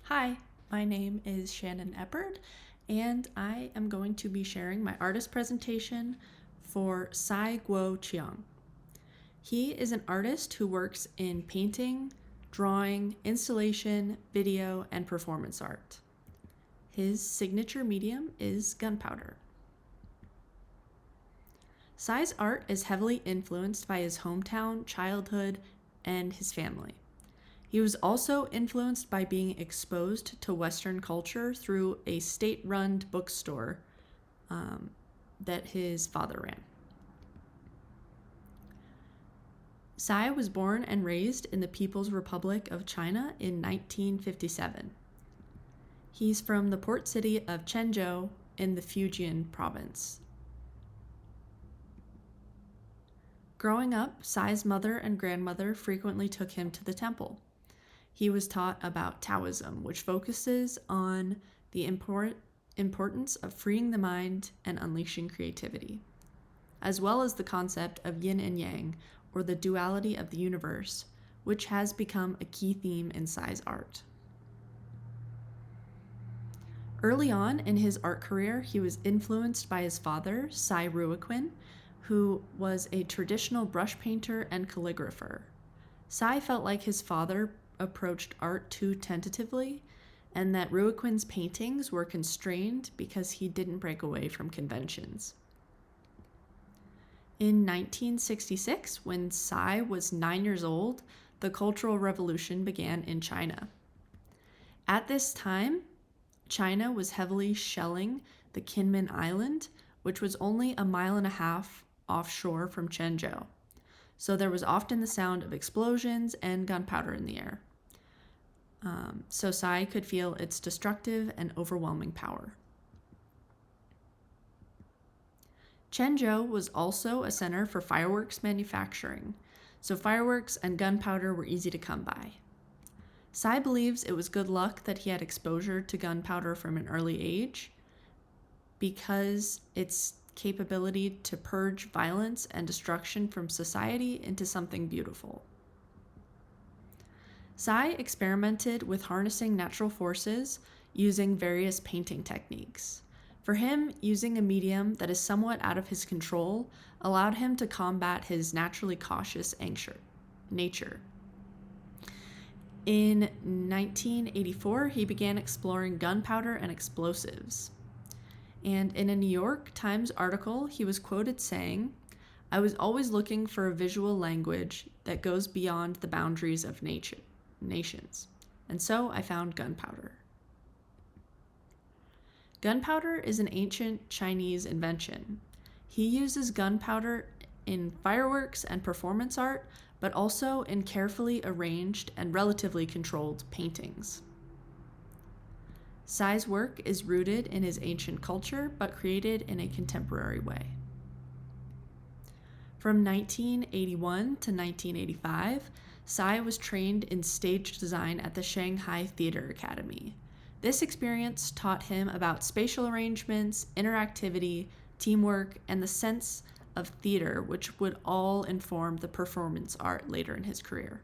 Hi, my name is Shannon Eppard, and I am going to be sharing my artist presentation for Guo-Qiang. He is an artist who works in painting, drawing, installation, video, and performance art. His signature medium is gunpowder. Sai's art is heavily influenced by his hometown, childhood, and his family. He was also influenced by being exposed to Western culture through a state-run bookstore that his father ran. Sai was born and raised in the People's Republic of China in 1957. He's from the port city of Quanzhou in the Fujian province. Growing up, Sai's mother and grandmother frequently took him to the temple. He was taught about Taoism, which focuses on the importance of freeing the mind and unleashing creativity, as well as the concept of yin and yang, or the duality of the universe, which has become a key theme in Sai's art. Early on in his art career, he was influenced by his father, Sai Ruoquin, who was a traditional brush painter and calligrapher. Sai felt like his father approached art too tentatively, and that Ruoquin's paintings were constrained because he didn't break away from conventions. In 1966, when Sai was 9 years old, the Cultural Revolution began in China. At this time, China was heavily shelling the Kinmen Island, which was only a mile and a half offshore from Quanzhou. So there was often the sound of explosions and gunpowder in the air. So Sai could feel its destructive and overwhelming power. Quanzhou was also a center for fireworks manufacturing, so fireworks and gunpowder were easy to come by. Sai believes it was good luck that he had exposure to gunpowder from an early age because its capability to purge violence and destruction from society into something beautiful. Sai experimented with harnessing natural forces using various painting techniques. For him, using a medium that is somewhat out of his control allowed him to combat his naturally cautious nature. In 1984, he began exploring gunpowder and explosives. And in a New York Times article, he was quoted saying, "I was always looking for a visual language that goes beyond the boundaries of nations, and so I found gunpowder." Gunpowder is an ancient Chinese invention. He uses gunpowder in fireworks and performance art, but also in carefully arranged and relatively controlled paintings. Sai's work is rooted in his ancient culture, but created in a contemporary way. From 1981 to 1985, Sai was trained in stage design at the Shanghai Theater Academy. This experience taught him about spatial arrangements, interactivity, teamwork, and the sense of theater, which would all inform the performance art later in his career.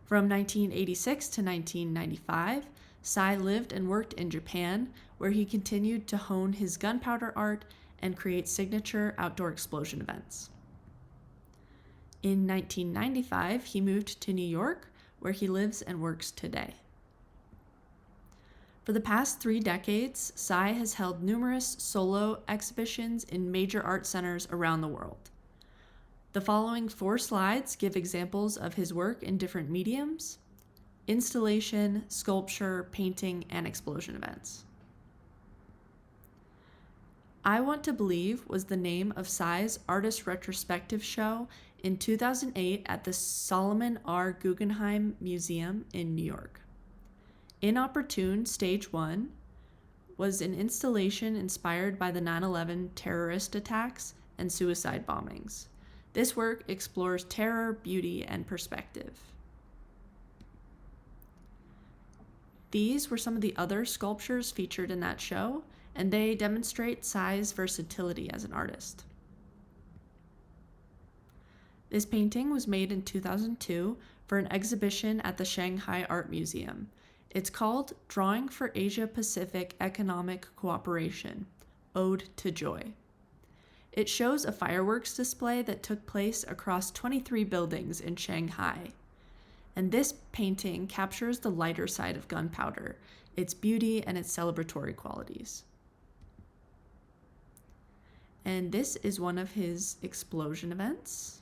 From 1986 to 1995, Sai lived and worked in Japan, where he continued to hone his gunpowder art and create signature outdoor explosion events. In 1995, he moved to New York, where he lives and works today. For the past 3 decades, Sai has held numerous solo exhibitions in major art centers around the world. The following 4 slides give examples of his work in different mediums: installation, sculpture, painting, and explosion events. I Want to Believe was the name of Sai's artist retrospective show in 2008 at the Solomon R. Guggenheim Museum in New York. Inopportune Stage 1 was an installation inspired by the 9/11 terrorist attacks and suicide bombings. This work explores terror, beauty, and perspective. These were some of the other sculptures featured in that show, and they demonstrate Sai's versatility as an artist. This painting was made in 2002 for an exhibition at the Shanghai Art Museum. It's called Drawing for Asia-Pacific Economic Cooperation, Ode to Joy. It shows a fireworks display that took place across 23 buildings in Shanghai. And this painting captures the lighter side of gunpowder, its beauty and its celebratory qualities. And this is one of his explosion events.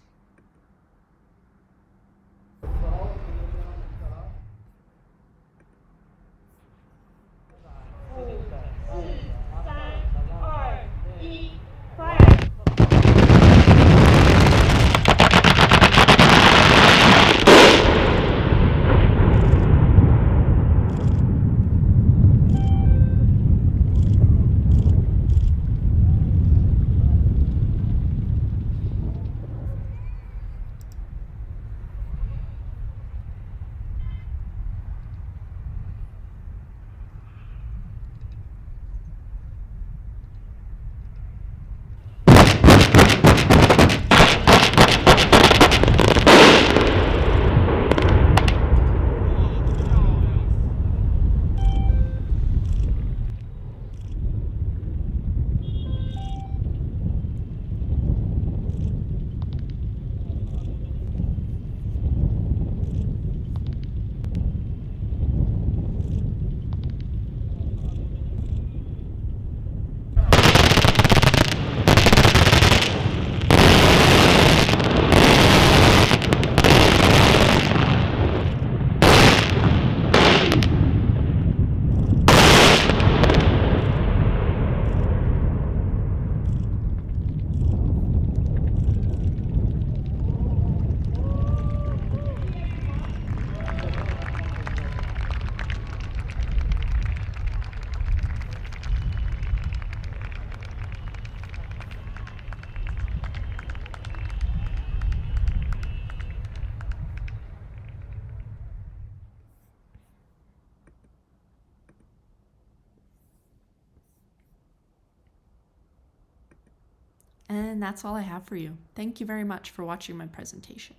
And that's all I have for you. Thank you very much for watching my presentation.